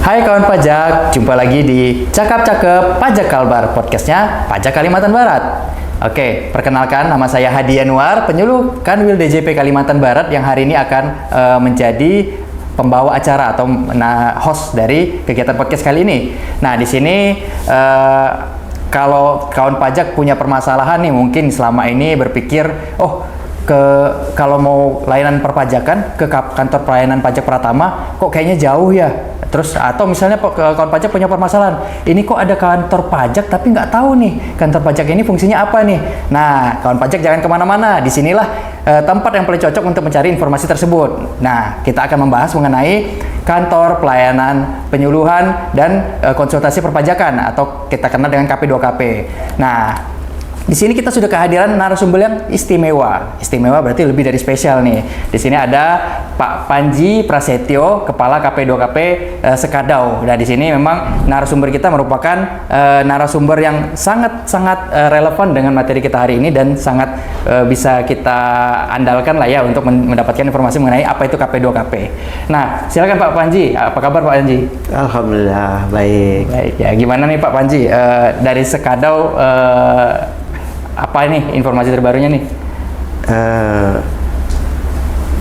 Hai kawan pajak, jumpa lagi di Cakap-Cakep Pajak Kalbar, podcastnya Pajak Kalimantan Barat. Oke, perkenalkan nama saya Hadi Anwar, penyuluh Kanwil DJP Kalimantan Barat yang hari ini akan menjadi pembawa acara atau host dari kegiatan podcast kali ini. Nah, di sini kalau kawan pajak punya permasalahan nih, mungkin selama ini berpikir, kalau mau layanan perpajakan ke kantor pelayanan pajak Pratama kok kayaknya jauh ya. Terus atau misalnya kawan pajak punya permasalahan, ini kok ada kantor pajak tapi nggak tahu nih kantor pajak ini fungsinya apa nih. Nah, kawan pajak jangan kemana-mana, disinilah tempat yang paling cocok untuk mencari informasi tersebut. Nah, kita akan membahas mengenai kantor pelayanan penyuluhan dan konsultasi perpajakan atau kita kenal dengan KP2KP. Nah, di sini kita sudah kehadiran narasumber yang istimewa. Istimewa berarti lebih dari spesial nih. Di sini ada Pak Panji Prasetyo, Kepala KP2KP Sekadau. Nah, di sini memang narasumber kita merupakan narasumber yang sangat relevan dengan materi kita hari ini dan sangat bisa kita andalkan lah ya untuk mendapatkan informasi mengenai apa itu KP2KP. Nah, silakan Pak Panji. Apa kabar Pak Panji? Alhamdulillah baik. Baik ya. Gimana nih Pak Panji dari Sekadau? Apa nih informasi terbarunya nih?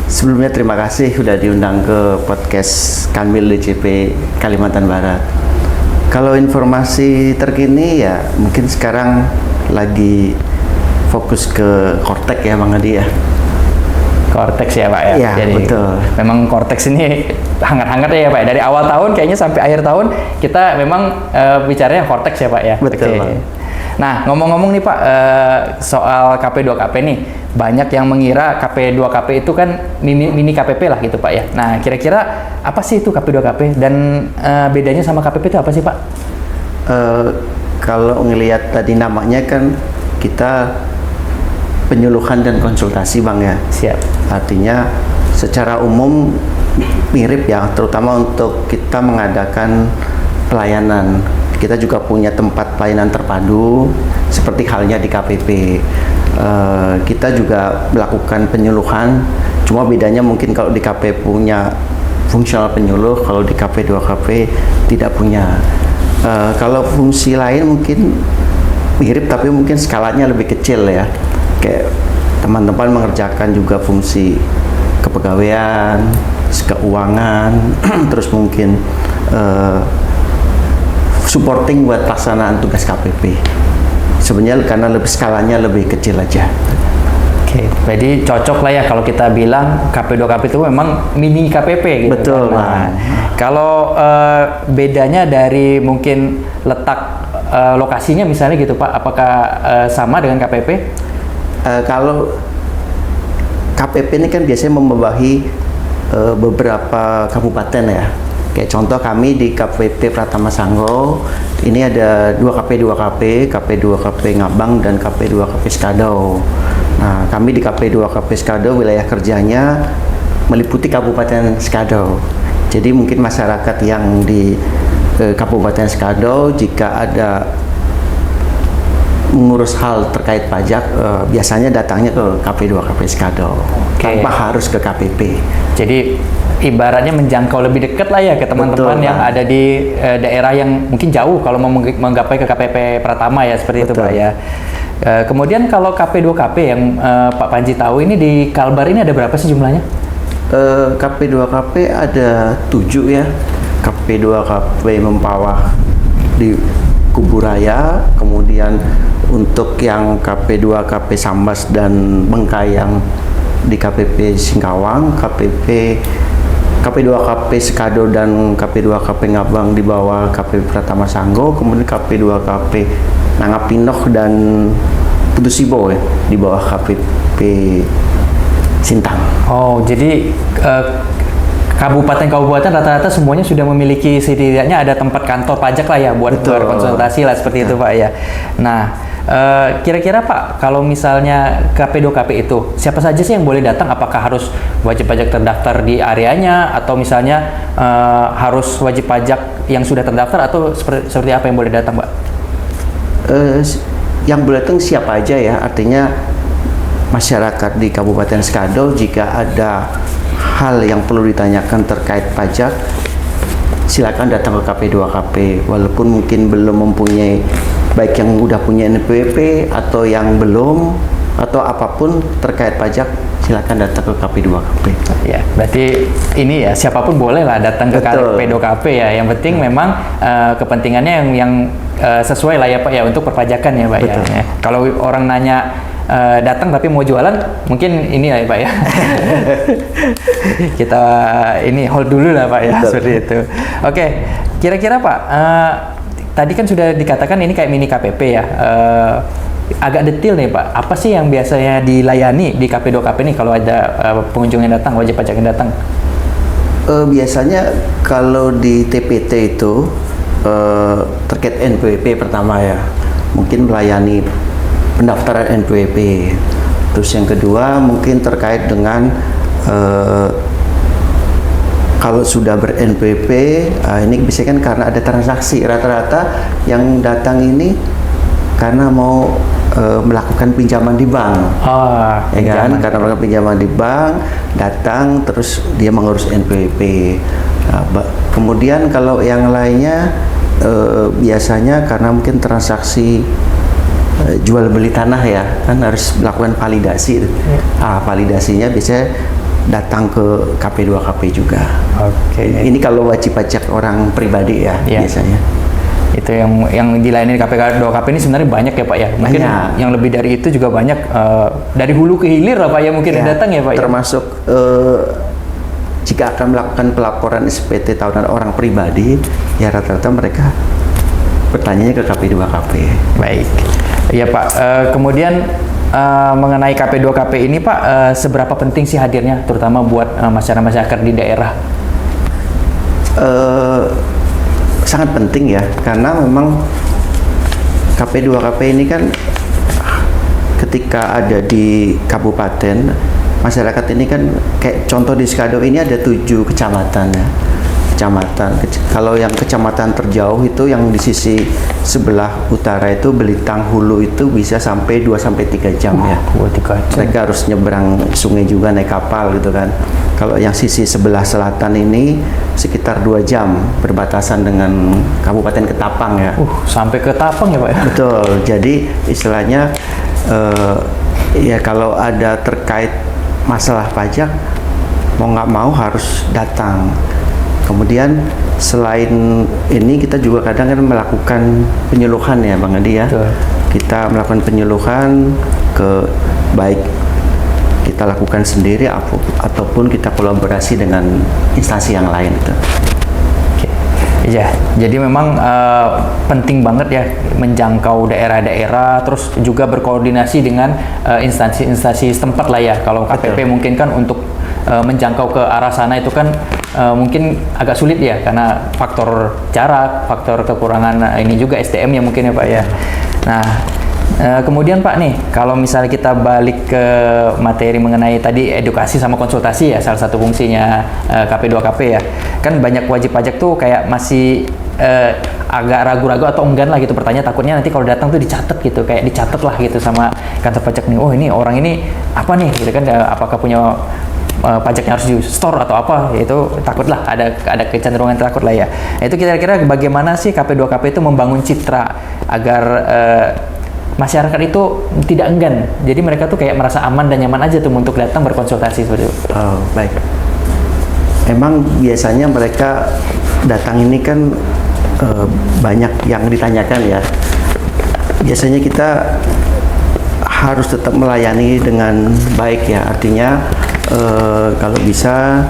Sebelumnya terima kasih sudah diundang ke podcast Kanwil DJP Kalimantan Barat. Kalau informasi terkini ya mungkin sekarang lagi fokus ke Kortex ya Bang Adi ya. Kortex ya Pak ya? Iya, jadi betul. memang Kortex ini hangat-hangat ya Pak. Dari awal tahun kayaknya sampai akhir tahun kita memang bicaranya Kortex ya Pak ya? Betul. Oke. Nah, ngomong-ngomong nih Pak, soal KP2KP nih, banyak yang mengira KP2KP itu kan mini KPP lah gitu Pak ya. Nah, kira-kira apa sih itu KP2KP dan bedanya sama KPP itu apa sih Pak? Kalau ngelihat tadi namanya kan kita penyuluhan dan konsultasi Bang ya. Siap. Artinya secara umum mirip ya, terutama untuk kita mengadakan pelayanan. Kita juga punya tempat pelayanan terpadu seperti halnya di KPP. Kita juga melakukan penyuluhan, cuma bedanya mungkin kalau di KP punya fungsional penyuluh, kalau di KP2KP tidak punya. Kalau fungsi lain mungkin mirip tapi mungkin skalanya lebih kecil ya. Kayak teman-teman mengerjakan juga fungsi kepegawaian, keuangan, terus mungkin supporting buat pelaksanaan tugas KPP. Sebenarnya karena skalanya lebih kecil aja. Oke, jadi cocok lah ya kalau kita bilang KP2KP itu memang mini KPP gitu. Betul. Nah, kalau bedanya dari mungkin letak lokasinya misalnya gitu Pak, apakah sama dengan KPP? Kalau KPP ini kan biasanya membawahi beberapa kabupaten ya. Kayak contoh kami di KPP Pratama Sanggo, ini ada 2 KP2KP, KP2KP Ngabang dan KP2KP Sekadau. Nah, kami di KP2KP Sekadau wilayah kerjanya meliputi Kabupaten Sekadau. Jadi mungkin masyarakat yang di Kabupaten Sekadau jika ada mengurus hal terkait pajak biasanya datangnya ke KP2KP Sekadau tanpa harus ke KPP. Jadi ibaratnya menjangkau lebih dekat lah ya ke teman-teman yang ada di daerah yang mungkin jauh kalau mau menggapai ke KPP Pratama ya seperti itu Pak ya. Kemudian kalau KP2KP yang Pak Panji tahu ini di Kalbar ini ada berapa sih jumlahnya? KP2KP ada 7 ya. KP2KP Mempawah di Kuburaya, kemudian untuk yang KP2KP Sambas dan Bengkai yang di KPP Singkawang, KP2KP Sekadau dan KP2KP Ngabang di bawah KPP Pratama Sanggo, kemudian KP2KP Nangapinoh dan Putusibo ya, di bawah KPP Sintang. Oh, jadi kabupaten-kabupaten rata-rata semuanya sudah memiliki setidaknya ada tempat kantor pajak lah ya buat konsultasi lah seperti itu Pak ya. Nah, kira-kira Pak, kalau misalnya KP2KP itu siapa saja sih yang boleh datang? Apakah harus wajib pajak terdaftar di areanya atau misalnya harus wajib pajak yang sudah terdaftar atau seperti apa yang boleh datang Pak? Yang boleh datang siapa aja ya, artinya masyarakat di Kabupaten Sekadau jika ada hal yang perlu ditanyakan terkait pajak silakan datang ke KP2KP, walaupun mungkin belum mempunyai, baik yang udah punya NPWP atau yang belum atau apapun terkait pajak, silakan datang ke KP2KP. Ya, berarti ini ya siapapun boleh lah datang ke Betul. KP2KP ya. Yang penting memang kepentingannya yang sesuai lah ya Pak ya untuk perpajakan ya Pak Betul. ya. Kalau orang nanya datang tapi mau jualan, mungkin ini lah ya Pak ya. Kita ini hold dulu lah Pak ya, Betul. seperti itu. Oke, kira-kira Pak, tadi kan sudah dikatakan ini kayak mini KPP ya. Agak detail nih Pak, apa sih yang biasanya dilayani di KP2KP nih kalau ada pengunjung yang datang, wajib pajak yang datang? Biasanya kalau di TPT itu terkait NPWP pertama ya, mungkin melayani pendaftaran NPWP. Terus yang kedua mungkin terkait dengan kalau sudah ber-NPWP, ini biasanya kan karena ada transaksi. Rata-rata yang datang ini karena mau melakukan pinjaman di bank. Ya kan, karena melakukan pinjaman di bank, datang terus dia mengurus NPWP. Kemudian kalau yang lainnya biasanya karena mungkin transaksi jual beli tanah ya, kan harus melakukan validasi. Validasinya biasanya datang ke KP2KP juga. Oke. Ini kalau wajib pajak orang pribadi ya, biasanya. Itu yang dilayani di KP2KP ini sebenarnya banyak ya Pak ya. Mungkin Banyak. yang lebih dari itu juga banyak dari hulu ke hilir lah Pak ya mungkin yang datang ya Pak ya. Termasuk jika akan melakukan pelaporan SPT tahunan orang pribadi, ya rata-rata mereka bertanya ke KP2KP. Baik. Ya Pak, kemudian mengenai KP2KP ini Pak, seberapa penting sih hadirnya terutama buat masyarakat di daerah? Sangat penting ya, karena memang KP2KP ini kan ketika ada di kabupaten, masyarakat ini kan kayak contoh di Skado ini ada 7 kecamatan ya. Kalau yang kecamatan terjauh itu yang di sisi sebelah utara itu Belitang Hulu itu bisa sampai 2-3 jam ya. 2-3 jam. Mereka harus nyebrang sungai juga naik kapal gitu kan. Kalau yang sisi sebelah selatan ini sekitar 2 jam berbatasan dengan Kabupaten Ketapang ya. Sampai ke Tapang ya Pak ya? Betul. Jadi istilahnya ya kalau ada terkait masalah pajak mau nggak mau harus datang. Kemudian selain ini kita juga kadang kan melakukan penyuluhan ya Bang Adi ya. Betul. Kita melakukan penyuluhan ke baik kita lakukan sendiri ataupun kita kolaborasi dengan instansi yang lain gitu. Iya, jadi memang penting banget ya menjangkau daerah-daerah, terus juga berkoordinasi dengan instansi-instansi setempat lah ya. Kalau KPP mungkin kan untuk menjangkau ke arah sana itu kan mungkin agak sulit ya, karena faktor jarak, faktor kekurangan ini juga SDM ya mungkin ya Pak ya. Nah, kemudian Pak nih, kalau misalnya kita balik ke materi mengenai tadi edukasi sama konsultasi ya, salah satu fungsinya KP2KP ya, kan banyak wajib pajak tuh kayak masih agak ragu-ragu atau enggan lah gitu bertanya, takutnya nanti kalau datang tuh dicatat gitu, kayak dicatat lah gitu sama kantor pajak nih, oh ini orang ini apa nih gitu kan, apakah punya pajaknya harus di store atau apa, itu takut lah, ada kecenderungan takut lah ya. Itu kira-kira bagaimana sih KP2KP itu membangun citra agar masyarakat itu tidak enggan, jadi mereka tuh kayak merasa aman dan nyaman aja tuh untuk datang berkonsultasi seperti itu. Oh, baik. Emang biasanya mereka datang ini kan banyak yang ditanyakan ya. Biasanya kita harus tetap melayani dengan baik ya, artinya kalau bisa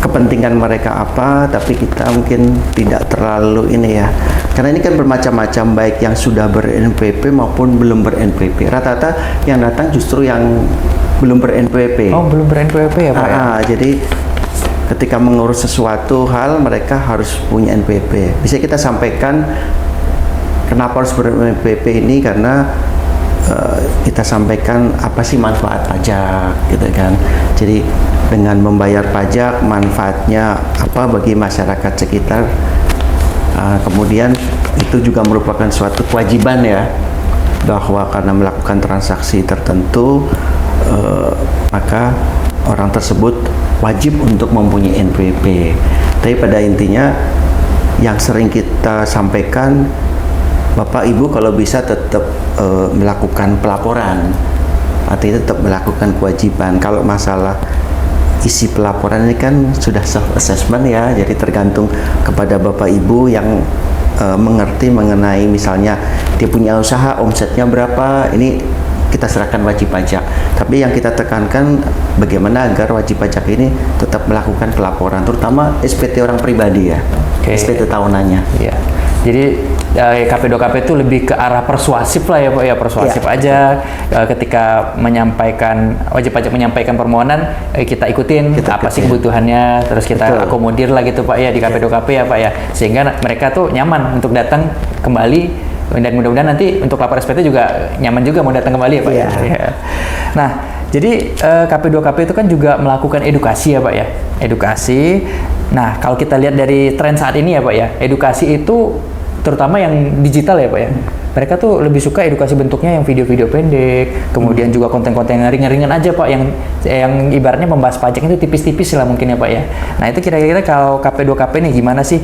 kepentingan mereka apa, tapi kita mungkin tidak terlalu ini ya, karena ini kan bermacam-macam, baik yang sudah ber-NPWP maupun belum ber-NPWP. Rata-rata yang datang justru yang belum ber-NPWP. Oh, belum ber-NPWP ya Pak ya? Jadi ketika mengurus sesuatu hal mereka harus punya NPWP. Bisa kita sampaikan kenapa harus ber-NPWP ini, karena kita sampaikan apa sih manfaat pajak gitu kan. Jadi dengan membayar pajak manfaatnya apa bagi masyarakat sekitar. Kemudian itu juga merupakan suatu kewajiban ya, bahwa karena melakukan transaksi tertentu maka orang tersebut wajib untuk mempunyai NPWP. Tapi pada intinya yang sering kita sampaikan, Bapak Ibu kalau bisa tetap melakukan pelaporan, artinya tetap melakukan kewajiban. Kalau masalah isi pelaporan ini kan sudah self assessment ya, jadi tergantung kepada Bapak Ibu yang mengerti mengenai misalnya dia punya usaha, omsetnya berapa, ini kita serahkan wajib pajak. Tapi yang kita tekankan bagaimana agar wajib pajak ini tetap melakukan pelaporan, terutama SPT orang pribadi ya, SPT tahunannya. Iya. Jadi KP2KP itu lebih ke arah persuasif lah ya Pak ya, persuasif aja. Ketika menyampaikan wajib pajak menyampaikan permohonan, kita ikutin apa sih kebutuhannya, terus kita akomodir lah gitu Pak ya di KP2KP ya Pak ya, sehingga mereka tuh nyaman untuk datang kembali. Dan mudah-mudahan nanti untuk lapor SPT juga nyaman juga mau datang kembali ya Pak ya. Nah, jadi KP2KP itu kan juga melakukan edukasi ya Pak ya, edukasi. Nah, kalau kita lihat dari tren saat ini ya Pak ya, edukasi itu terutama yang digital ya Pak ya, mereka tuh lebih suka edukasi bentuknya yang video-video pendek, kemudian juga konten-konten yang ringan-ringan aja Pak, yang ibaratnya membahas pajak itu tipis-tipis lah mungkin ya Pak ya. Nah itu kira-kira kalau KP2KP nih gimana sih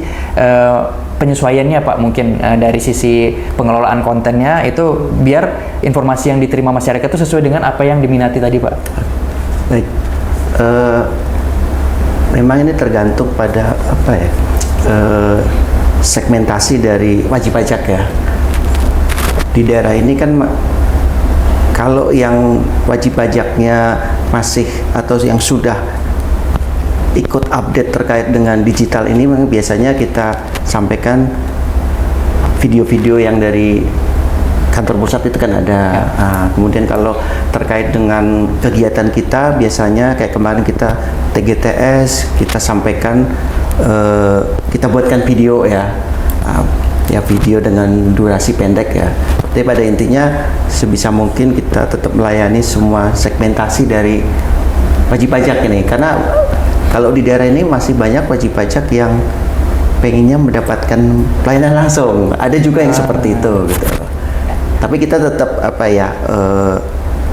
penyesuaiannya Pak, mungkin dari sisi pengelolaan kontennya itu biar informasi yang diterima masyarakat itu sesuai dengan apa yang diminati tadi Pak. Baik, memang ini tergantung pada apa ya, segmentasi dari wajib pajak ya. Di daerah ini kan kalau yang wajib pajaknya masih atau yang sudah ikut update terkait dengan digital ini, memang biasanya kita sampaikan video-video yang dari kantor pusat itu kan ada. Nah, kemudian kalau terkait dengan kegiatan kita, biasanya kayak kemarin kita TGTS, kita sampaikan, kita buatkan video ya, ya video dengan durasi pendek ya. Tapi pada intinya sebisa mungkin kita tetap melayani semua segmentasi dari wajib pajak ini, karena kalau di daerah ini masih banyak wajib pajak yang pengennya mendapatkan pelayanan langsung. Ada juga yang seperti itu gitu. Tapi kita tetap apa ya,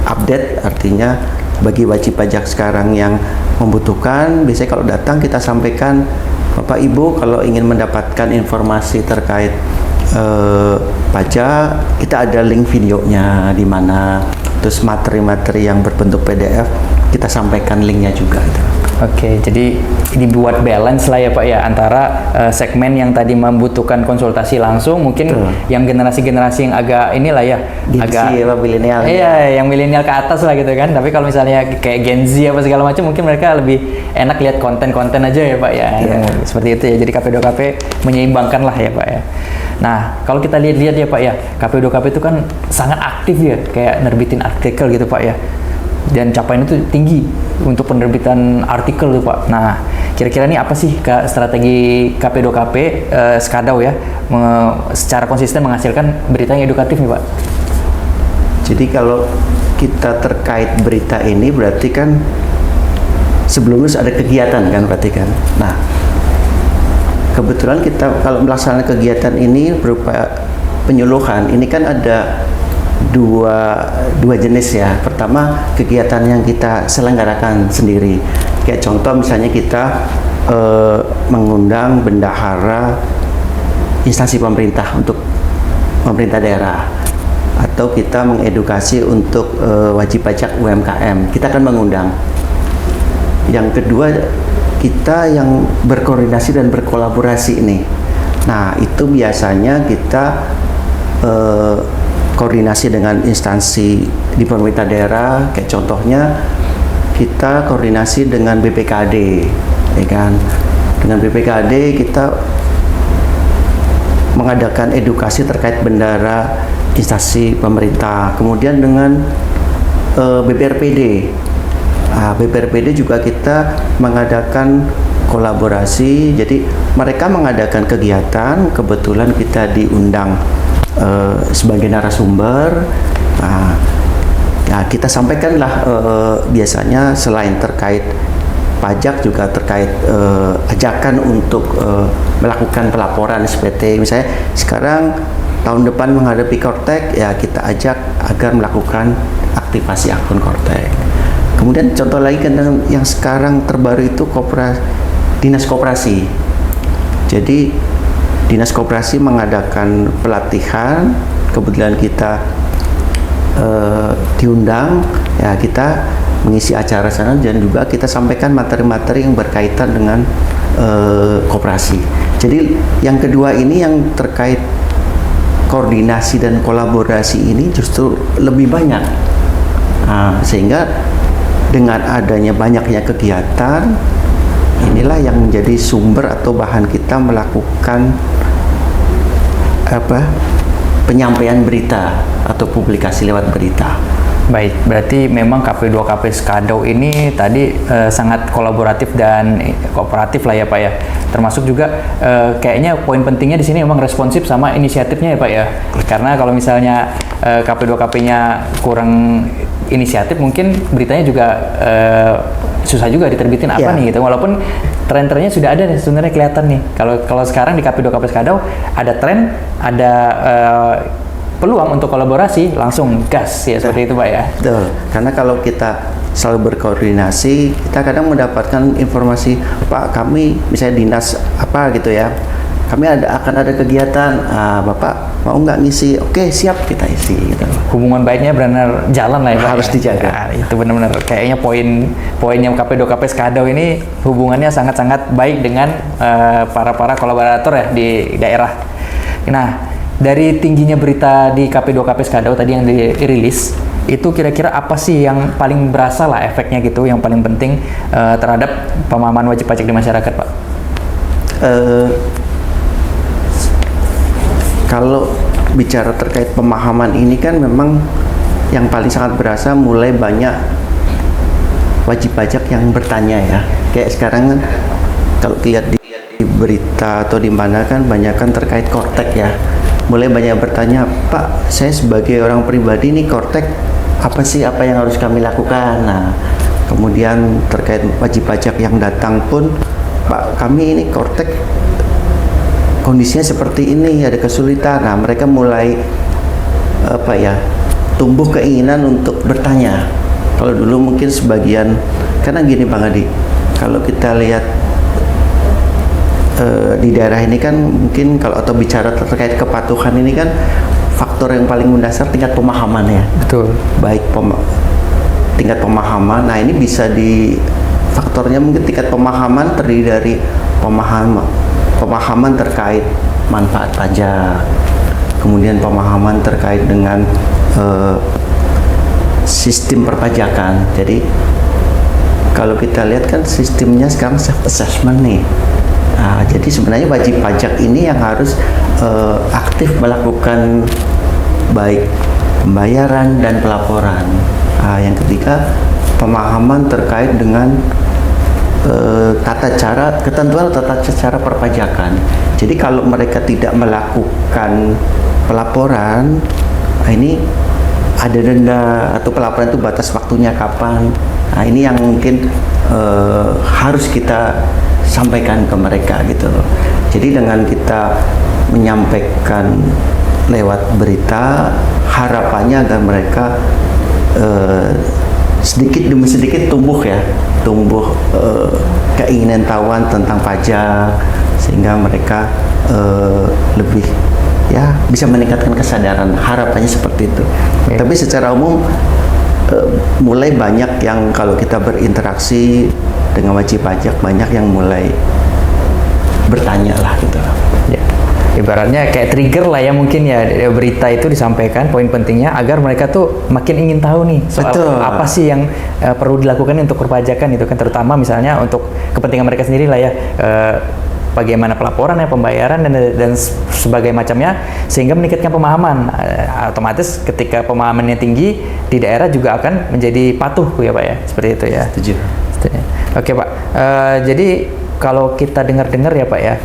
update, artinya bagi wajib pajak sekarang yang membutuhkan, biasanya kalau datang kita sampaikan, Bapak Ibu kalau ingin mendapatkan informasi terkait pajak, kita ada link videonya di mana, terus materi-materi yang berbentuk PDF kita sampaikan linknya juga gitu. Oke, jadi dibuat balance lah ya Pak ya, antara segmen yang tadi membutuhkan konsultasi langsung, mungkin yang generasi-generasi yang agak inilah ya, agak milenial. Iya, yang milenial ke atas lah gitu kan. Tapi kalau misalnya kayak Gen Z apa segala macam, mungkin mereka lebih enak lihat konten-konten aja ya Pak ya. Seperti itu ya. Jadi KP2KP menyeimbangkan lah ya Pak ya. Nah, kalau kita lihat-lihat ya Pak ya, KP2KP itu kan sangat aktif ya, kayak nerbitin artikel gitu Pak ya. Dan capaian itu tinggi untuk penerbitan artikel tuh Pak. Nah, kira-kira ini apa sih strategi KP2KP Skadau ya, secara konsisten menghasilkan berita yang edukatif nih Pak? Jadi kalau kita terkait berita ini berarti kan sebelumnya ada kegiatan kan berarti kan. Nah, kebetulan kita kalau melaksanakan kegiatan ini berupa penyuluhan, ini kan ada dua jenis ya. Pertama, kegiatan yang kita selenggarakan sendiri. Kayak contoh misalnya kita mengundang bendahara instansi pemerintah untuk pemerintah daerah, atau kita mengedukasi untuk wajib pajak UMKM, kita akan mengundang. Yang kedua, kita yang berkoordinasi dan berkolaborasi nih. Nah, itu biasanya kita koordinasi dengan instansi di pemerintah daerah, kayak contohnya kita koordinasi dengan BPKAD, ya kan? Dengan BPKAD kita mengadakan edukasi terkait bendahara instansi pemerintah. Kemudian dengan BPRPD, BPRPD juga kita mengadakan kolaborasi. Jadi mereka mengadakan kegiatan, kebetulan kita diundang sebagai narasumber. Nah, kita sampaikanlah biasanya selain terkait pajak juga terkait ajakan untuk melakukan pelaporan SPT. Misalnya sekarang tahun depan menghadapi Kortek, ya kita ajak agar melakukan aktivasi akun Kortek. Kemudian contoh lagi kan yang sekarang terbaru itu dinas koperasi. Jadi Dinas Koperasi mengadakan pelatihan, kebetulan kita diundang, ya kita mengisi acara sana dan juga kita sampaikan materi-materi yang berkaitan dengan koperasi. Jadi yang kedua ini yang terkait koordinasi dan kolaborasi ini justru lebih banyak. Sehingga dengan adanya banyaknya kegiatan, inilah yang menjadi sumber atau bahan kita melakukan penyampaian berita atau publikasi lewat berita. Baik, berarti memang KP2KP Skadau ini tadi sangat kolaboratif dan kooperatif lah ya Pak ya. Termasuk juga kayaknya poin pentingnya di sini memang responsif sama inisiatifnya ya Pak ya. Karena kalau misalnya KP2KP-nya kurang inisiatif, mungkin beritanya juga susah juga diterbitin apa nih gitu. Walaupun tren-trennya sudah ada nih sebenarnya kelihatan nih. Kalau sekarang di KP2KP Skadau ada tren, ada peluang untuk kolaborasi, langsung gas ya seperti itu Pak ya. Betul. Karena kalau kita selalu berkoordinasi, kita kadang mendapatkan informasi, Pak kami misalnya dinas apa gitu ya, kami akan ada kegiatan, Bapak mau nggak ngisi? Oke siap, kita isi gitu. Hubungan baiknya benar jalan lah ya Pak. Harus dijaga. Nah, itu benar-benar kayaknya poinnya KP2KP Skadau ini hubungannya sangat-sangat baik dengan para kolaborator ya di daerah. Nah, dari tingginya berita di KP2KP Skadau tadi yang dirilis, itu kira-kira apa sih yang paling berasa lah efeknya gitu, yang paling penting terhadap pemahaman wajib pajak di masyarakat Pak? Kalau bicara terkait pemahaman ini kan memang yang paling sangat berasa mulai banyak wajib pajak yang bertanya ya. Kayak sekarang kan kalau lihat di berita atau di mana kan banyak kan terkait Kortek ya. Mulai banyak bertanya, Pak, saya sebagai orang pribadi nih Kortek apa sih apa yang harus kami lakukan? Nah, kemudian terkait wajib pajak yang datang pun, Pak, kami ini Kortek kondisinya seperti ini, ada kesulitan. Nah, mereka mulai tumbuh keinginan untuk bertanya. Kalau dulu mungkin sebagian, karena gini Bang Adi, kalau kita lihat di daerah ini kan mungkin kalau atau bicara terkait kepatuhan ini kan faktor yang paling mendasar tingkat pemahaman ya. Betul. Baik tingkat pemahaman. Nah ini bisa di faktornya mungkin tingkat pemahaman terdiri dari pemahaman terkait manfaat pajak, kemudian pemahaman terkait dengan sistem perpajakan. Jadi kalau kita lihat kan sistemnya sekarang self assessment nih. Nah, jadi sebenarnya wajib pajak ini yang harus aktif melakukan baik pembayaran dan pelaporan. Nah, yang ketiga pemahaman terkait dengan ketentuan tata cara perpajakan. Jadi kalau mereka tidak melakukan pelaporan, nah ini ada denda atau pelaporan itu batas waktunya kapan. Nah ini yang mungkin harus kita sampaikan ke mereka gitu loh. Jadi dengan kita menyampaikan lewat berita, harapannya agar mereka sedikit demi sedikit tumbuh keinginan tahuan tentang pajak, sehingga mereka lebih ya bisa meningkatkan kesadaran. Harapannya seperti itu. Okay. Tapi secara umum mulai banyak yang kalau kita berinteraksi dengan wajib pajak, banyak yang mulai bertanya lah gitu. Ya. Ibaratnya kayak trigger lah ya mungkin ya, berita itu disampaikan poin pentingnya agar mereka tuh makin ingin tahu nih soal apa sih yang perlu dilakukan untuk perpajakan itu kan, terutama misalnya untuk kepentingan mereka sendiri lah ya, bagaimana pelaporan ya, pembayaran dan sebagai macamnya, sehingga meningkatkan pemahaman. Otomatis ketika pemahamannya tinggi di daerah juga akan menjadi patuh ya Pak ya, seperti itu ya. Setuju. Oke Pak, jadi kalau kita dengar-dengar ya Pak ya,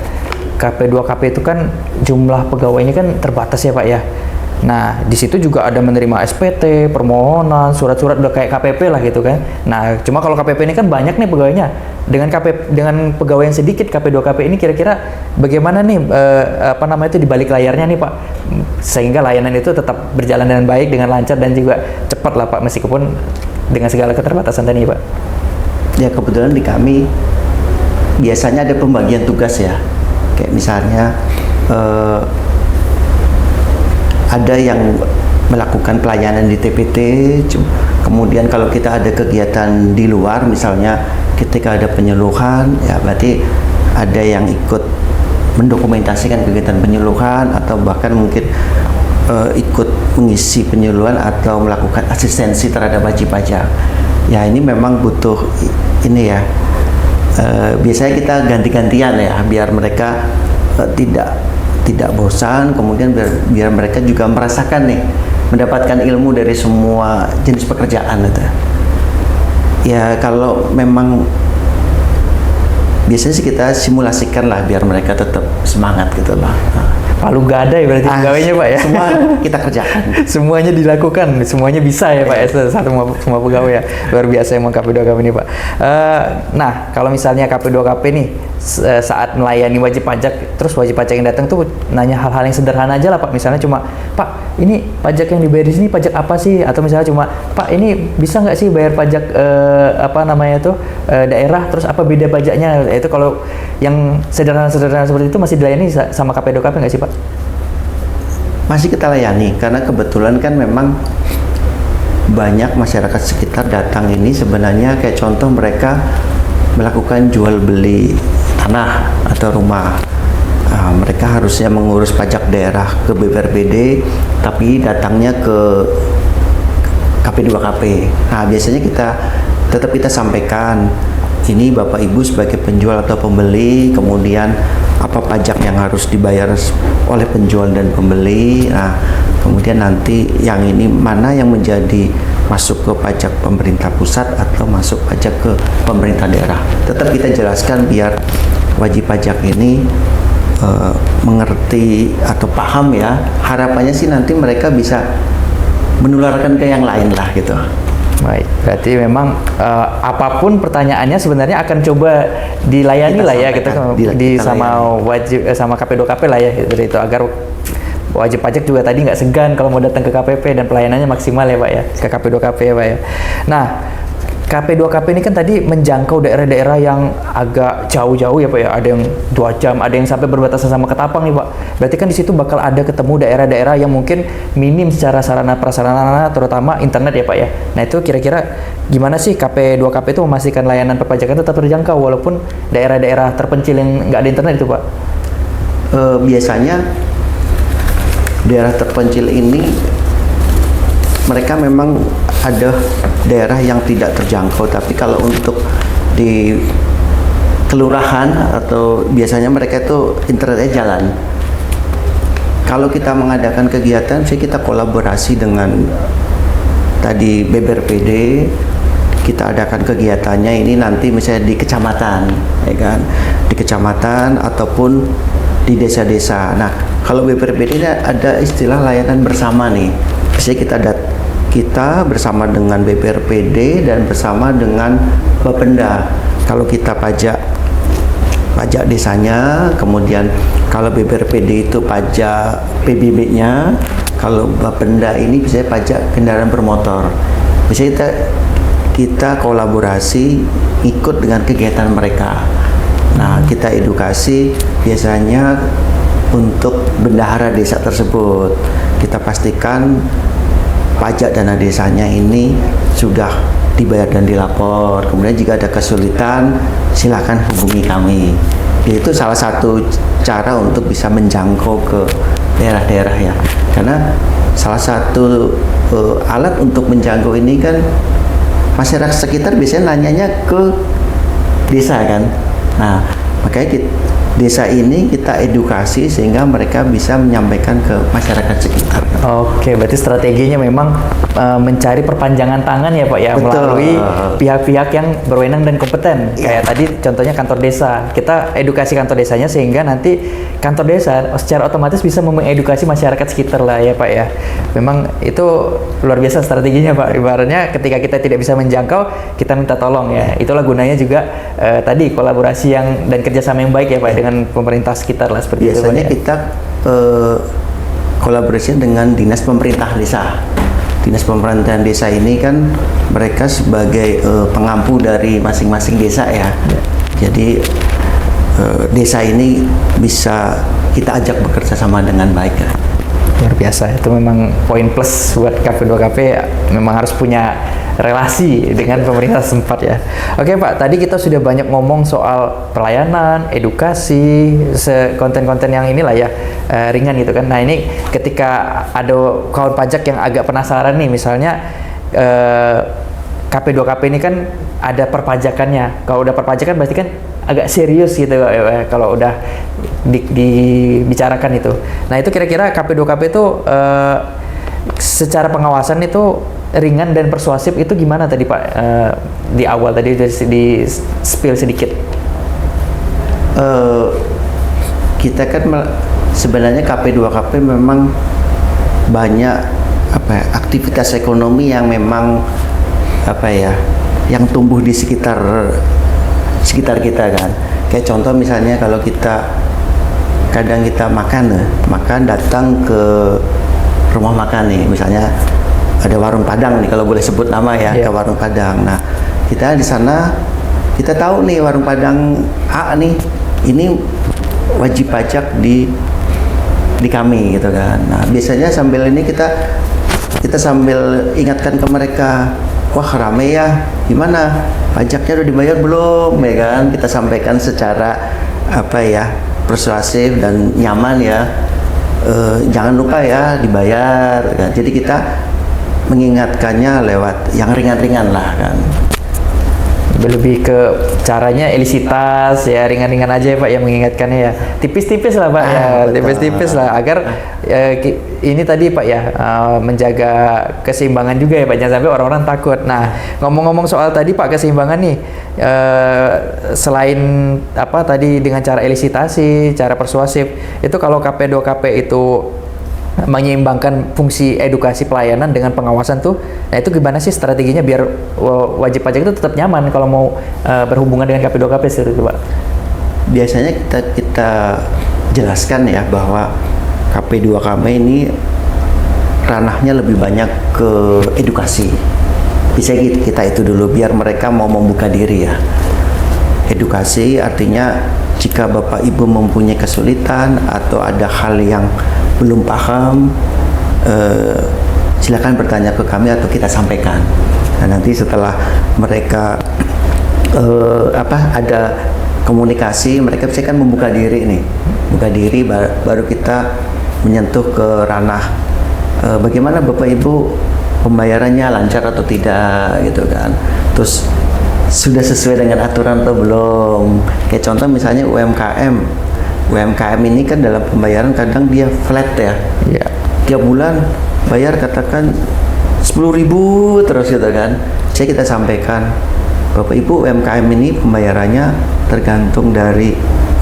KP2KP itu kan jumlah pegawainya kan terbatas ya Pak ya. Nah di situ juga ada menerima SPT, permohonan, surat-surat udah kayak KPP lah gitu kan. Nah cuma kalau KPP ini kan banyak nih pegawainya. Dengan pegawai yang sedikit KP2KP ini kira-kira bagaimana nih itu di balik layarnya nih Pak, sehingga layanan itu tetap berjalan dengan baik, dengan lancar dan juga cepat lah Pak, meskipun dengan segala keterbatasan tadi Pak. Ya kebetulan di kami biasanya ada pembagian tugas ya. Kayak misalnya ada yang melakukan pelayanan di TPT, kemudian kalau kita ada kegiatan di luar, misalnya ketika ada penyuluhan, ya berarti ada yang ikut mendokumentasikan kegiatan penyuluhan atau bahkan mungkin ikut mengisi penyuluhan atau melakukan asistensi terhadap wajib pajak. Ya ini memang butuh ini ya. Biasanya kita ganti-gantian ya, biar mereka tidak bosan, kemudian biar mereka juga merasakan nih, mendapatkan ilmu dari semua jenis pekerjaan itu. Ya kalau memang biasanya sih kita simulasikan lah biar mereka tetap semangat gitu lah. Palu gadai berarti pegawainya Pak ya. Semua kita kerjakan. Semuanya dilakukan, semuanya bisa ya Pak ya, semua pegawai ya. Luar biasa emang KP2KP ini Pak. Nah, kalau misalnya KP2KP nih saat melayani wajib pajak, terus wajib pajak yang datang tuh nanya hal-hal yang sederhana aja lah Pak. Misalnya cuma, Pak ini pajak yang dibayar di sini pajak apa sih? Atau misalnya cuma, Pak ini bisa nggak sih bayar pajak daerah, terus apa beda pajaknya? Itu kalau yang sederhana-sederhana seperti itu masih dilayani sama KP2KP nggak sih Pak? Masih kita layani, karena kebetulan kan memang banyak masyarakat sekitar datang ini sebenarnya kayak contoh mereka melakukan jual beli tanah atau rumah. Mereka harusnya mengurus pajak daerah ke BPRPD, tapi datangnya ke KP2KP. Nah, biasanya tetap kita sampaikan, ini Bapak Ibu sebagai penjual atau pembeli, kemudian apa pajak yang harus dibayar oleh penjual dan pembeli. Nah, kemudian nanti yang ini mana yang menjadi masuk ke pajak pemerintah pusat atau masuk pajak ke pemerintah daerah. Tetap kita jelaskan biar wajib pajak ini mengerti atau paham ya. Harapannya sih nanti mereka bisa menularkan ke yang lain lah gitu. Baik, berarti memang apapun pertanyaannya sebenarnya akan coba dilayani lah ya kita sama KP2KP lah ya dari itu, agar wajib pajak juga tadi nggak segan kalau mau datang ke KPP dan pelayanannya maksimal ya Pak ya, ke KP2KP ya Pak ya. Nah, KP2KP ini kan tadi menjangkau daerah-daerah yang agak jauh-jauh ya Pak ya, ada yang 2 jam, ada yang sampai berbatasan sama Ketapang nih Pak. Berarti kan di situ bakal ada ketemu daerah-daerah yang mungkin minim secara sarana prasarana, terutama internet ya Pak ya. Nah itu kira-kira gimana sih KP2KP itu memastikan layanan perpajakan tetap terjangkau walaupun daerah-daerah terpencil yang nggak ada internet itu Pak? Biasanya daerah terpencil ini mereka memang ada daerah yang tidak terjangkau, tapi kalau untuk di kelurahan atau biasanya mereka itu internetnya jalan. Kalau kita mengadakan kegiatan, kita kolaborasi dengan tadi BPRPD, kita adakan kegiatannya ini nanti misalnya di kecamatan, ya kan, di kecamatan ataupun di desa-desa. Nah, kalau BPRPD ini ada istilah layanan bersama nih. Biasanya kita bersama dengan BPRPD dan bersama dengan Bapenda. Kalau kita pajak desanya, kemudian kalau BPRPD itu pajak PBB-nya, kalau Bapenda ini biasanya pajak kendaraan bermotor. Biasanya kita kolaborasi ikut dengan kegiatan mereka. Nah, kita edukasi biasanya untuk bendahara desa tersebut. Kita pastikan pajak dana desanya ini sudah dibayar dan dilapor. Kemudian jika ada kesulitan, silakan hubungi kami. Itu salah satu cara untuk bisa menjangkau ke daerah-daerah ya. Karena salah satu alat untuk menjangkau ini kan masyarakat sekitar biasanya nanyanya ke desa kan. Nah, makanya desa ini kita edukasi sehingga mereka bisa menyampaikan ke masyarakat sekitar. Oke, berarti strateginya memang mencari perpanjangan tangan ya Pak ya. Betul. Melalui pihak-pihak yang berwenang dan kompeten. Kayak tadi contohnya kantor desa. Kita edukasi kantor desanya sehingga nanti kantor desa secara otomatis bisa mengedukasi masyarakat sekitar lah ya Pak ya. Memang itu luar biasa strateginya Pak. Ibaratnya ketika kita tidak bisa menjangkau, kita minta tolong ya. Itulah gunanya juga tadi kolaborasi dan kerjasama yang baik ya Pak dengan pemerintah sekitar lah seperti itu. Biasanya kita kolaborasi dengan dinas pemerintah desa. Dinas pemerintahan desa ini kan mereka sebagai pengampu dari masing-masing desa ya. Jadi desa ini bisa kita ajak bekerja sama dengan baik ya. Luar biasa, itu memang poin plus buat KP2KP, memang harus punya relasi dengan pemerintah setempat ya. Oke Pak, tadi kita sudah banyak ngomong soal pelayanan, edukasi, konten-konten yang inilah ya, ringan gitu kan. Nah ini ketika ada kawan pajak yang agak penasaran nih, misalnya KP2KP ini kan ada perpajakannya. Kalau udah perpajakan berarti kan agak serius gitu kalau udah dibicarakan itu. Nah itu kira-kira KP2KP itu secara pengawasan itu ringan dan persuasif itu gimana tadi Pak, di awal tadi di spill sedikit. Kita kan sebenarnya KP2KP memang banyak aktivitas ekonomi yang memang yang tumbuh di sekitar kita kan. Kayak contoh misalnya kalau kadang kita makan datang ke rumah makan nih, misalnya ada warung Padang nih, kalau boleh sebut nama ya, ke warung Padang. Nah, kita di sana kita tahu nih warung Padang A nih, ini wajib pajak di kami gitu kan. Nah, biasanya sambil ini kita sambil ingatkan ke mereka, wah rame ya, gimana pajaknya udah dibayar belum ya kan, kita sampaikan secara persuasif dan nyaman ya, jangan lupa ya dibayar kan. Jadi kita mengingatkannya lewat yang ringan-ringan lah kan. Lebih ke caranya elisitas ya, ringan-ringan aja ya Pak yang mengingatkannya ya, tipis-tipis lah Pak ya, tipis-tipis lah agar ini tadi Pak ya, menjaga keseimbangan juga ya Pak, jangan sampai orang-orang takut. Nah ngomong-ngomong soal tadi Pak keseimbangan nih, selain tadi dengan cara elisitasi, cara persuasif, itu kalau KP2KP itu menyeimbangkan fungsi edukasi pelayanan dengan pengawasan tuh, nah itu gimana sih strateginya biar wajib pajak itu tetap nyaman kalau mau berhubungan dengan KP2KP itu Pak? Biasanya kita jelaskan ya bahwa KP2KP ini ranahnya lebih banyak ke edukasi. Bisa kita itu dulu biar mereka mau membuka diri ya. Edukasi artinya jika Bapak Ibu mempunyai kesulitan atau ada hal yang belum paham, silakan bertanya ke kami atau kita sampaikan. Nah, nanti setelah mereka ada komunikasi, mereka bisa kan membuka diri nih, baru kita menyentuh ke ranah bagaimana Bapak Ibu pembayarannya lancar atau tidak gitu kan. Terus sudah sesuai dengan aturan atau belum. Kayak contoh misalnya UMKM ini kan dalam pembayaran kadang dia flat ya. Yeah. Tiap bulan bayar katakan 10.000 terus gitu kan. Jadi kita sampaikan, Bapak Ibu UMKM ini pembayarannya tergantung dari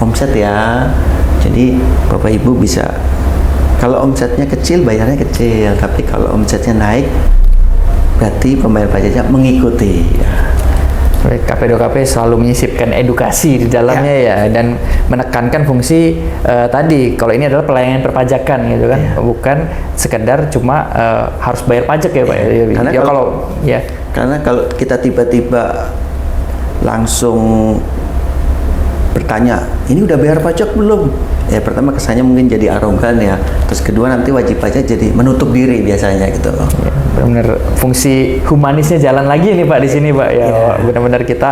omset ya. Jadi Bapak Ibu bisa, kalau omsetnya kecil bayarnya kecil, tapi kalau omsetnya naik berarti pembayar pajaknya mengikuti ya. KP2KP selalu menyisipkan edukasi di dalamnya ya, dan menekankan fungsi tadi kalau ini adalah pelayanan perpajakan gitu kan, bukan sekedar cuma harus bayar pajak ya Pak. Karena kalau kita tiba-tiba langsung bertanya, ini udah bayar pajak belum? Ya pertama kesannya mungkin jadi arogan ya, terus kedua nanti wajib pajak jadi menutup diri biasanya gitu. Ya, benar-benar fungsi humanisnya jalan lagi nih Pak di sini Pak ya. Benar-benar kita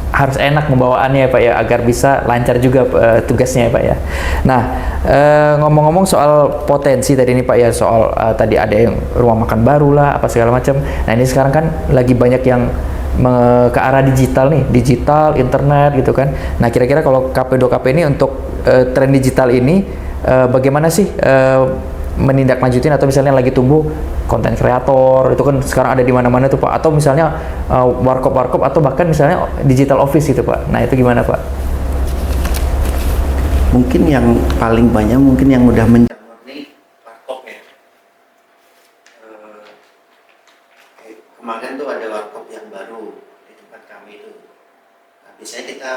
harus enak membawaannya ya Pak ya, agar bisa lancar juga tugasnya ya Pak ya. Nah ngomong-ngomong soal potensi tadi nih Pak ya, soal tadi ada yang rumah makan baru lah apa segala macam. Nah ini sekarang kan lagi banyak yang ke arah digital nih, digital, internet gitu kan. Nah kira-kira kalau KP2KP ini untuk tren digital ini bagaimana sih menindaklanjutin, atau misalnya lagi tumbuh konten kreator itu kan sekarang ada di mana-mana tuh Pak, atau misalnya warkop atau bahkan misalnya digital office gitu Pak. Nah itu gimana Pak? Mungkin yang paling banyak yang udah menjamur nih warkop ya. Kemarin tuh ada warkop yang baru di tempat kami itu. Nah, biasanya kita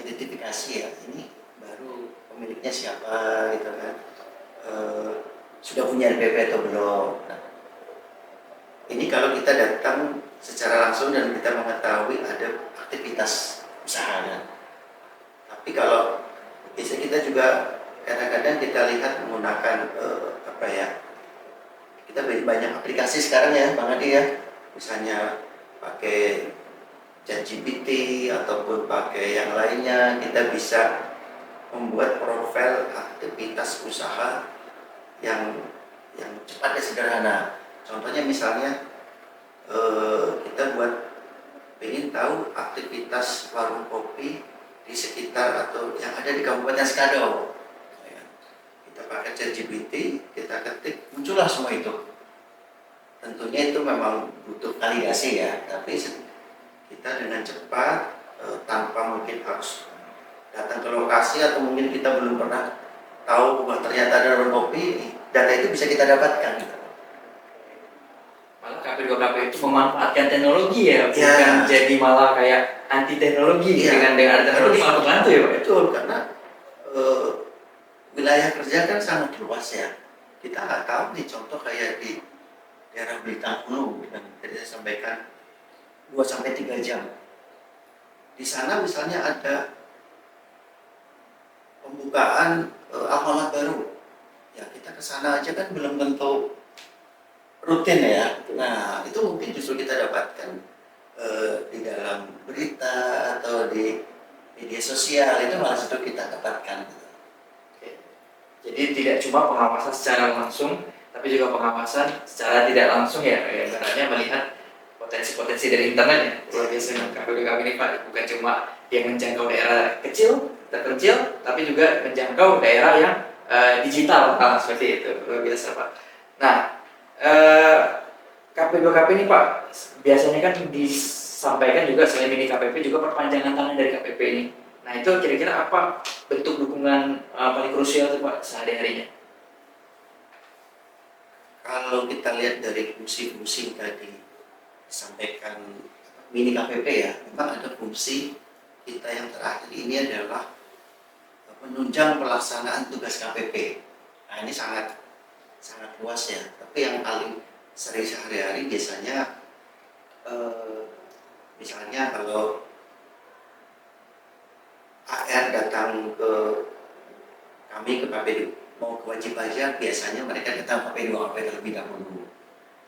identifikasi ya, ini baru pemiliknya siapa gitu kan. Sudah punya NPWP atau belum. Nah, ini kalau kita datang secara langsung dan kita mengetahui ada aktivitas usaha kan. Tapi kalau bisa kita juga kadang-kadang kita lihat menggunakan kita banyak aplikasi sekarang ya Bang Adi ya, misalnya pakai ChatGPT ataupun pakai yang lainnya, kita bisa membuat profil aktivitas usaha yang cepat dan sederhana. Contohnya misalnya kita ingin tahu aktivitas warung kopi di sekitar atau yang ada di Kabupaten Skadau. Kita pakai ChatGPT, kita ketik, muncullah semua itu. Tentunya itu memang butuh validasi ya, tapi kita dengan cepat tanpa mungkin harus datang ke lokasi atau mungkin kita belum pernah tahu bahwa ternyata ada warung kopi, data itu bisa kita dapatkan. Malah KP2KP itu memanfaatkan teknologi ya, bukan jadi malah kayak anti teknologi dengan ada teknologi malah membantu ya Pak. Betul, karena wilayah kerja kan sangat luas ya. Kita nggak tahu nih contoh kayak di daerah Belitung Hulu, yang tadi saya sampaikan 2-3 jam. Di sana misalnya ada pembukaan Alfamart baru, ya kita ke sana aja kan belum tentu rutin ya. Nah itu mungkin justru kita dapatkan di dalam berita atau di media sosial, itu malah justru kita dapatkan. Jadi tidak cuma pengawasan secara langsung, tapi juga pengawasan secara tidak langsung ya, karena melihat potensi-potensi dari internet ya. Luar biasa dengan KP2KP ini Pak, bukan cuma yang menjangkau daerah kecil, terpencil, tapi juga menjangkau daerah yang digital, seperti itu. Luar biasa Pak. Nah, KP2KP ini Pak, biasanya kan disampaikan juga selain mini KPP juga perpanjangan tangan dari KPP ini. Nah itu kira-kira apa bentuk dukungan paling krusial itu Pak sehari-harinya? Kalau kita lihat dari fungsi-fungsi tadi disampaikan mini KPP ya, memang ada fungsi kita yang terakhir ini adalah menunjang pelaksanaan tugas KPP. Nah ini sangat luas ya, tapi yang paling sering sehari-hari biasanya misalnya kalau AR datang ke kami ke KP mau ke wajib pajak, biasanya mereka datang ke KP2KP terlebih dahulu.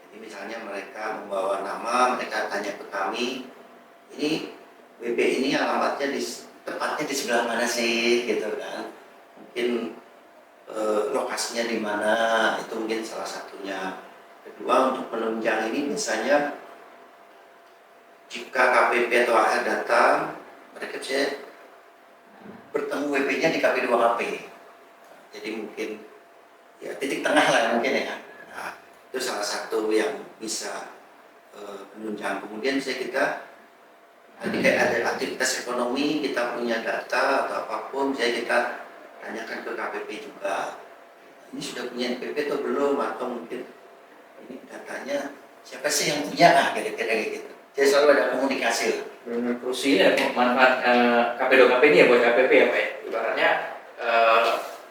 Jadi misalnya mereka membawa nama, mereka tanya ke kami, ini WP ini alamatnya tepatnya di sebelah mana sih, gitu kan? Mungkin lokasinya di mana, itu mungkin salah satunya. Kedua, untuk penunjang ini biasanya jika KPP atau AR datang, mereka bisa bertemu WP-nya di KP2KP. Jadi mungkin ya titik tengah lah mungkin ya. Nah, itu salah satu yang bisa menunjang. Kemudian kita tadi kayak ada aktivitas ekonomi, kita punya data atau apapun, misalnya kita tanyakan ke KPP juga. Ini sudah punya NPP atau belum, atau mungkin ini datanya siapa sih yang punya, kira-kira gitu. Jadi selalu ada komunikasi lah. Krusial ya manfaat KP2KP ini ya buat KPP ya Pak. Ibaratnya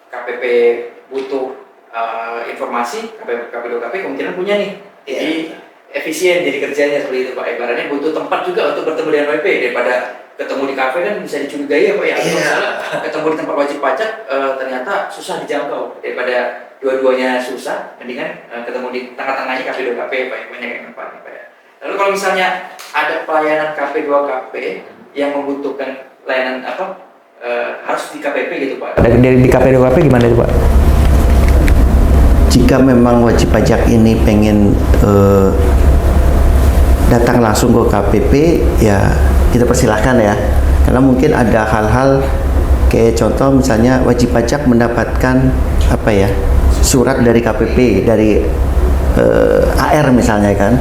KPP butuh informasi, KP2KP kemungkinan punya nih. Jadi efisien jadi kerjanya seperti itu Pak. Ibaratnya butuh tempat juga untuk bertemu dengan WP, daripada ketemu di kafe kan bisa dicurigai ya Pak ya. Misalnya ketemu di tempat wajib pajak ternyata susah dijangkau, daripada dua-duanya susah, mendingan ketemu di tengah-tengahnya KP2KP Pak, banyak yang manfaatnya Pak ya. Lalu kalau misalnya ada pelayanan KP2KP yang membutuhkan layanan harus di KPP gitu Pak. Dari di KP2KP gimana itu Pak? Jika memang wajib pajak ini pengen datang langsung ke KPP, ya kita persilahkan ya. Karena mungkin ada hal-hal kayak contoh misalnya wajib pajak mendapatkan surat dari KPP dari AR misalnya kan.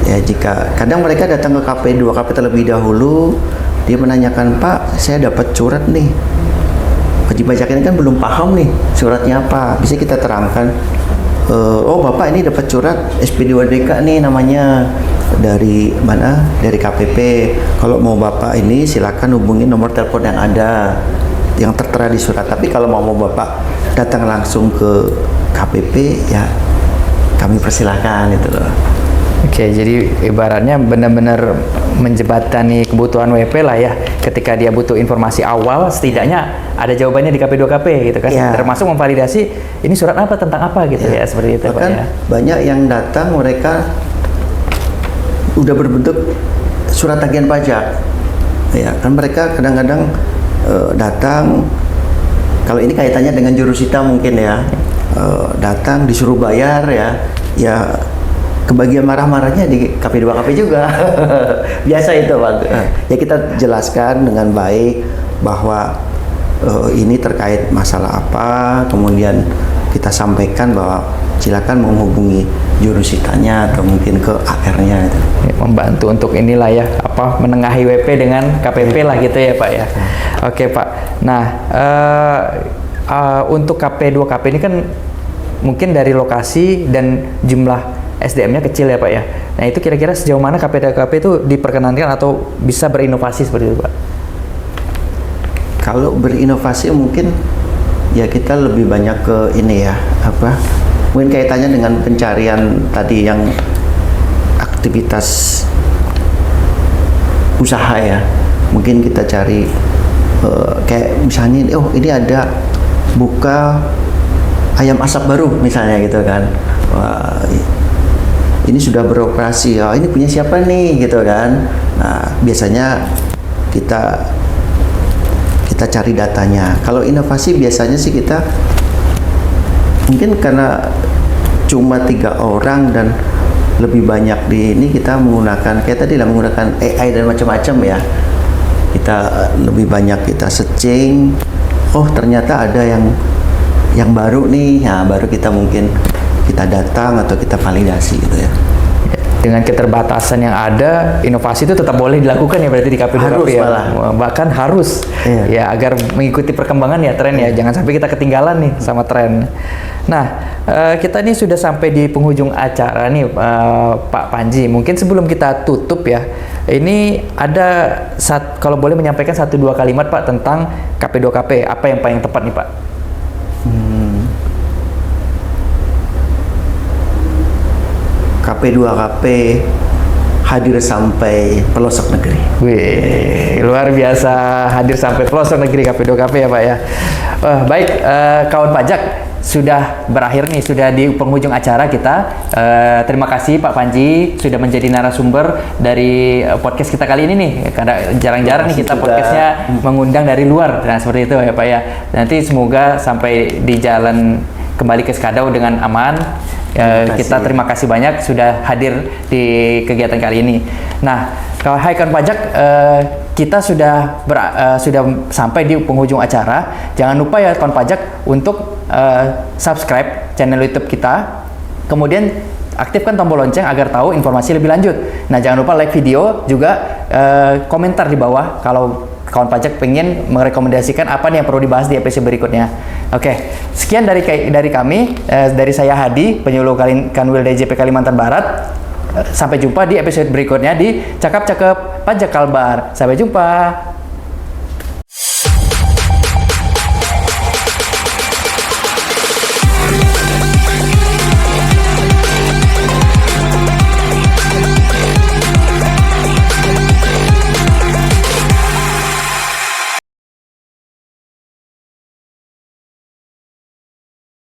Ya jika kadang mereka datang ke KP2KP terlebih dahulu, dia menanyakan, Pak, saya dapat surat nih, wajib pajak ini kan belum paham nih suratnya apa, bisa kita terangkan. Oh Bapak ini dapat surat SP2DK nih namanya, dari mana? Dari KPP. Kalau mau Bapak ini silakan hubungi nomor telepon yang ada, yang tertera di surat. Tapi kalau mau Bapak datang langsung ke KPP, ya kami persilahkan itu loh. Oke, jadi ibaratnya benar-benar menjembatani kebutuhan WP lah ya. Ketika dia butuh informasi awal, setidaknya ada jawabannya di KP2KP gitu kan. Ya. Termasuk memvalidasi ini surat apa tentang apa gitu ya, seperti itu Pak Bahkan ya. banyak yang datang mereka udah berbentuk surat tagihan pajak. Ya, kan mereka kadang-kadang datang, kalau ini kaitannya dengan jurusita mungkin ya, datang disuruh bayar ya kebagian marah-marahnya di KP2KP juga. Biasa itu Pak. Ya kita jelaskan dengan baik bahwa ini terkait masalah apa, kemudian kita sampaikan bahwa silakan menghubungi jurusitanya atau mungkin ke AR-nya itu. Ya, membantu untuk inilah ya, apa menengahi WP dengan KPP lah gitu ya Pak ya. Oke Pak. Nah, untuk KP2KP ini kan mungkin dari lokasi dan jumlah SDM-nya kecil ya Pak ya. Nah itu kira-kira sejauh mana KP2KP itu diperkenankan atau bisa berinovasi seperti itu Pak? Kalau berinovasi mungkin ya kita lebih banyak ke ini ya, apa? Mungkin kaitannya dengan pencarian tadi yang aktivitas usaha ya. Mungkin kita cari kayak misalnya ini ada buka ayam asap baru misalnya gitu kan. Wah, ini sudah beroperasi, ini punya siapa nih gitu kan. Nah biasanya kita cari datanya. Kalau inovasi biasanya sih kita mungkin karena cuma 3 orang dan lebih banyak di ini, kita menggunakan kayak tadi lah, menggunakan AI dan macam-macam ya. Kita lebih banyak kita searching, oh ternyata ada yang baru nih, nah baru kita mungkin kita datang atau kita validasi gitu ya. Dengan keterbatasan yang ada, inovasi itu tetap boleh dilakukan ya berarti di KP2KP Harus ya. malah. Bahkan harus ya agar mengikuti perkembangan ya tren ya. Jangan sampai kita ketinggalan nih sama tren. Nah, kita ini sudah sampai di penghujung acara nih Pak Panji. Mungkin sebelum kita tutup ya, ini ada kalau boleh menyampaikan 1-2 kalimat Pak tentang KP2KP, apa yang paling tepat nih Pak? KP2KP hadir sampai pelosok negeri. Wih, luar biasa, hadir sampai pelosok negeri KP2KP ya Pak ya. Baik, kawan pajak, sudah berakhir nih, sudah di penghujung acara kita. Terima kasih Pak Panji sudah menjadi narasumber dari podcast kita kali ini nih. Karena jarang-jarang nih kita podcastnya mengundang dari luar, nah seperti itu ya Pak ya. Nanti semoga sampai di jalan kembali ke Skadau dengan aman. Kita terima kasih banyak sudah hadir di kegiatan kali ini. Nah, hai kawan pajak, kita sudah sampai di penghujung acara. Jangan lupa ya kawan pajak untuk subscribe channel YouTube kita. Kemudian aktifkan tombol lonceng agar tahu informasi lebih lanjut. Nah, jangan lupa like video juga, komentar di bawah kalau kawan pajak pengen merekomendasikan apa nih yang perlu dibahas di episode berikutnya. Oke, sekian dari kami, dari saya Hadi, penyuluh Kanwil DJP Kalimantan Barat. Sampai jumpa di episode berikutnya di Cakap-Cakap Pajak Kalbar. Sampai jumpa.